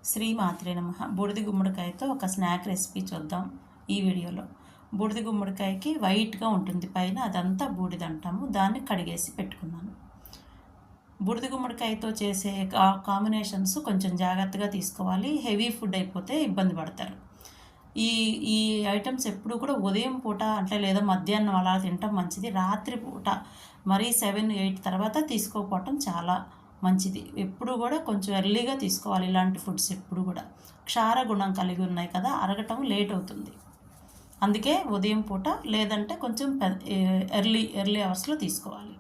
శ్రీమాత్రే నమః. బూడిద గుమ్మడికాయతో ఒక స్నాక్ రెసిపీ చూద్దాం ఈ వీడియోలో. బూడిద గుమ్మడికాయకి వైట్గా ఉంటుంది పైన, అదంతా బూడిద అంటాము. దాన్ని కడిగేసి పెట్టుకున్నాను. బూడిద గుమ్మడికాయతో చేసే కాంబినేషన్స్ కొంచెం జాగ్రత్తగా తీసుకోవాలి. హెవీ ఫుడ్ అయిపోతే ఇబ్బంది పడతారు. ఈ ఈ ఐటమ్స్ ఎప్పుడు కూడా ఉదయం పూట అంటే లేదా మధ్యాహ్నం అలా తినటం మంచిది. రాత్రి పూట మరీ 7-8 తర్వాత తీసుకోకపోవటం చాలా మంచిది. ఎప్పుడు కూడా కొంచెం ఎర్లీగా తీసుకోవాలి ఇలాంటి ఫుడ్స్ ఎప్పుడు కూడా. క్షార గుణం కలిగి ఉన్నాయి కదా, అరగటం లేట్ అవుతుంది. అందుకే ఉదయం పూట లేదంటే కొంచెం ఎర్లీ అవర్స్లో తీసుకోవాలి.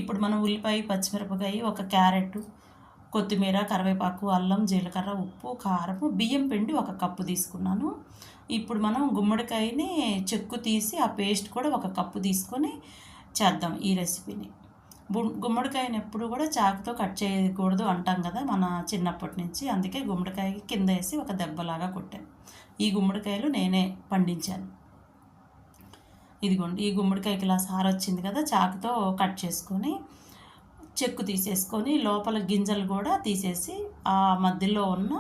ఇప్పుడు మనం ఉల్లిపాయ, పచ్చిమిరపకాయ, ఒక క్యారెట్, కొత్తిమీర, కరివేపాకు, అల్లం, జీలకర్ర, ఉప్పు, కారము, బియ్యం పిండి 1 కప్పు తీసుకున్నాను. ఇప్పుడు మనం గుమ్మడికాయని చెక్కు తీసి ఆ పేస్ట్ కూడా 1 కప్పు తీసుకొని చేద్దాం ఈ రెసిపీని. గుమ్మడికాయని ఎప్పుడు కూడా చాకుతో కట్ చేయకూడదు అంటాం కదా మన చిన్నప్పటి నుంచి. అందుకే గుమ్మడికాయ కింద వేసి ఒక దెబ్బలాగా కొట్టాను. ఈ గుమ్మడికాయలు నేనే పండించాను. ఇదిగోండి, ఈ గుమ్మడికాయకి ఇలా సారు వచ్చింది కదా, చాకుతో కట్ చేసుకొని చెక్కు తీసేసుకొని లోపల గింజలు కూడా తీసేసి ఆ మధ్యలో ఉన్న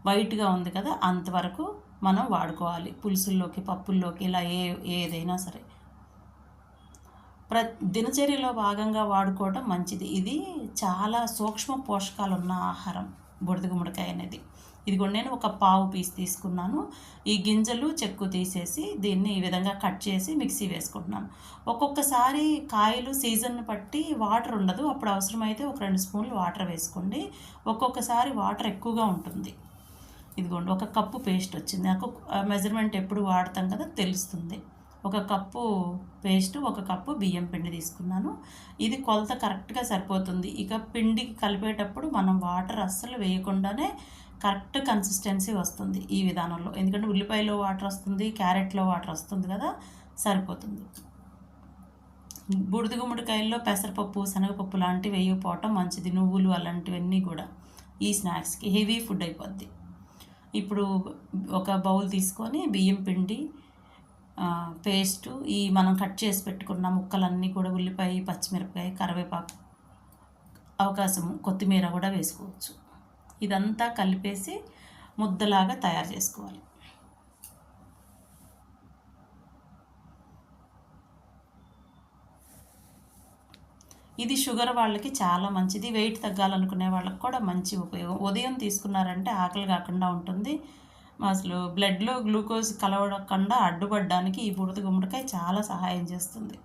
వైట్గా ఉంది కదా అంతవరకు మనం వాడుకోవాలి. పులుసుల్లోకి, పప్పుల్లోకి, ఇలా ఏదైనా సరే దినచర్యలో భాగంగా వాడుకోవడం మంచిది. ఇది చాలా సూక్ష్మ పోషకాలు ఉన్న ఆహారం బూడిద గుమ్మడికాయ అనేది. ఇదిగోండి, నేను 1 పావు పీస్ తీసుకున్నాను. ఈ గింజలు చెక్కు తీసేసి దీన్ని ఈ విధంగా కట్ చేసి మిక్సీ వేసుకుంటున్నాను. ఒక్కొక్కసారి కాయలు సీజన్ని బట్టి వాటర్ ఉండదు, అప్పుడు అవసరమైతే ఒక 2 స్పూన్లు వాటర్ వేసుకోండి. ఒక్కొక్కసారి వాటర్ ఎక్కువగా ఉంటుంది. ఇదిగోండి, 1 కప్పు పేస్ట్ వచ్చింది. నాకు మెజర్మెంట్ ఎప్పుడు వాడతాం కదా తెలుస్తుంది. 1 కప్పు పేస్ట్, 1 కప్పు బియ్యం పిండి తీసుకున్నాను. ఇది కొలత కరెక్ట్గా సరిపోతుంది. ఇక పిండికి కలిపేటప్పుడు మనం వాటర్ అస్సలు వేయకుండానే కరెక్ట్ కన్సిస్టెన్సీ వస్తుంది ఈ విధానంలో. ఎందుకంటే ఉల్లిపాయలో వాటర్ వస్తుంది, క్యారెట్లో వాటర్ వస్తుంది కదా, సరిపోతుంది. బూడిద గుమ్మడికాయల్లో పెసరపప్పు, శనగపప్పు లాంటివి వేయకపోవటం మంచిది. నువ్వులు అలాంటివన్నీ కూడా ఈ స్నాక్స్కి హెవీ ఫుడ్ అయిపోద్ది. ఇప్పుడు ఒక బౌల్ తీసుకొని బియ్యం పిండి, పేస్టు, ఈ మనం కట్ చేసి పెట్టుకున్న ముక్కలన్నీ కూడా, ఉల్లిపాయ, పచ్చిమిరపకాయ, కరివేపాకు, అవకాశం కొత్తిమీర కూడా వేసుకోవచ్చు. ఇదంతా కలిపేసి ముద్దలాగా తయారు చేసుకోవాలి. ఇది షుగర్ వాళ్ళకి చాలా మంచిది. వెయిట్ తగ్గాలనుకునే వాళ్ళకి కూడా మంచి ఉపయోగం. ఉదయం తీసుకున్నారంటే ఆకలి కాకుండా ఉంటుంది. అసలు బ్లడ్లో గ్లూకోజ్ కలవకుండా అడ్డుపడడానికి ఈ బూడిద గుమ్మడికాయ చాలా సహాయం చేస్తుంది.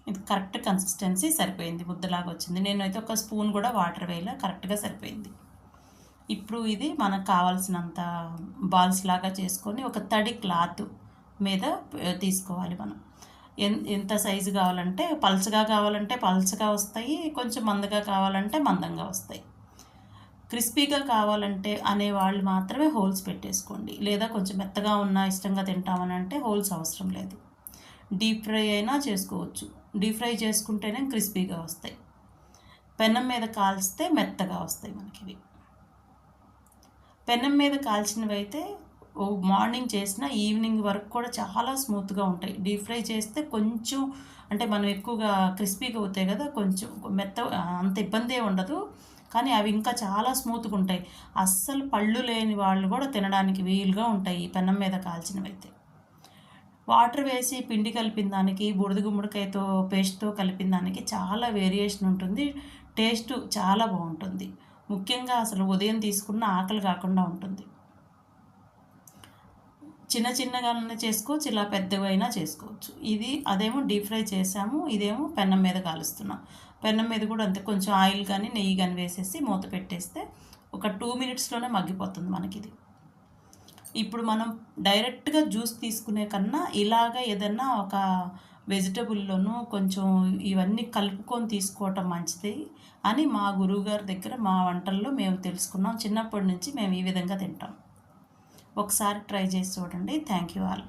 ఇది కరెక్ట్ కన్సిస్టెన్సీ సరిపోయింది, ముద్దలాగా వచ్చింది. నేనైతే 1 స్పూన్ కూడా వాటర్ వేయలే, కరెక్ట్గా సరిపోయింది. ఇప్పుడు ఇది మనకు కావాల్సినంత బాల్స్ లాగా చేసుకొని ఒక తడి క్లాత్ మీద తీసుకోవాలి. మనం ఎంత సైజు కావాలంటే, పల్చగా కావాలంటే పల్చగా వస్తాయి, కొంచెం మందగా కావాలంటే మందంగా వస్తాయి. క్రిస్పీగా కావాలంటే అనేవాళ్ళు మాత్రమే హోల్స్ పెట్టేసుకోండి, లేదా కొంచెం మెత్తగా ఉన్న ఇష్టంగా తింటామని అంటే హోల్స్ అవసరం లేదు. డీప్ ఫ్రై అయినా చేసుకోవచ్చు. డీప్ ఫ్రై చేసుకుంటేనే క్రిస్పీగా వస్తాయి. పెనం మీద కాల్స్తే మెత్తగా వస్తాయి మనకి. పెనం మీద కాల్చినవి అయితే మార్నింగ్ చేసిన ఈవినింగ్ వరకు కూడా చాలా స్మూత్గా ఉంటాయి. డీప్ ఫ్రై చేస్తే కొంచెం అంటే మనం ఎక్కువగా క్రిస్పీగా అవుతాయి కదా, కొంచెం అంత ఇబ్బంది ఉండదు, కానీ అవి ఇంకా చాలా స్మూత్గా ఉంటాయి. అస్సలు పళ్ళు లేని వాళ్ళు కూడా తినడానికి వీలుగా ఉంటాయి ఈ పెనం మీద కాల్చినవి అయితే. వాటర్ వేసి పిండి కలిపిన దానికి, బూడిద గుమ్మడికాయతో పేస్ట్తో కలిపిన దానికి చాలా వేరియేషన్ ఉంటుంది. టేస్ట్ చాలా బాగుంటుంది. ముఖ్యంగా అసలు ఉదయం తీసుకున్న ఆకలి కాకుండా ఉంటుంది. చిన్నగా చేసుకోవచ్చు, ఇలా పెద్దవైనా చేసుకోవచ్చు. అదేమో డీప్ ఫ్రై చేసాము, ఇదేమో పెనం మీద కాలుస్తున్నాం. పెనం మీద కూడా అంతే, కొంచెం ఆయిల్ కానీ నెయ్యి కానీ వేసేసి మూత పెట్టేస్తే ఒక 2 మినిట్స్లోనే మగ్గిపోతుంది మనకి ఇది. ఇప్పుడు మనం డైరెక్ట్గా జ్యూస్ తీసుకునే కన్నా ఇలాగ ఏదన్నా ఒక వెజిటబుల్లోనూ కొంచెం ఇవన్నీ కలుపుకొని తీసుకోవటం మంచిది అని మా గురువుగారి దగ్గర మా వంటల్లో మేము తెలుసుకున్నాం. చిన్నప్పటి నుంచి మేము ఈ విధంగా తింటాం. ఒకసారి ట్రై చేసి చూడండి. Thank you all.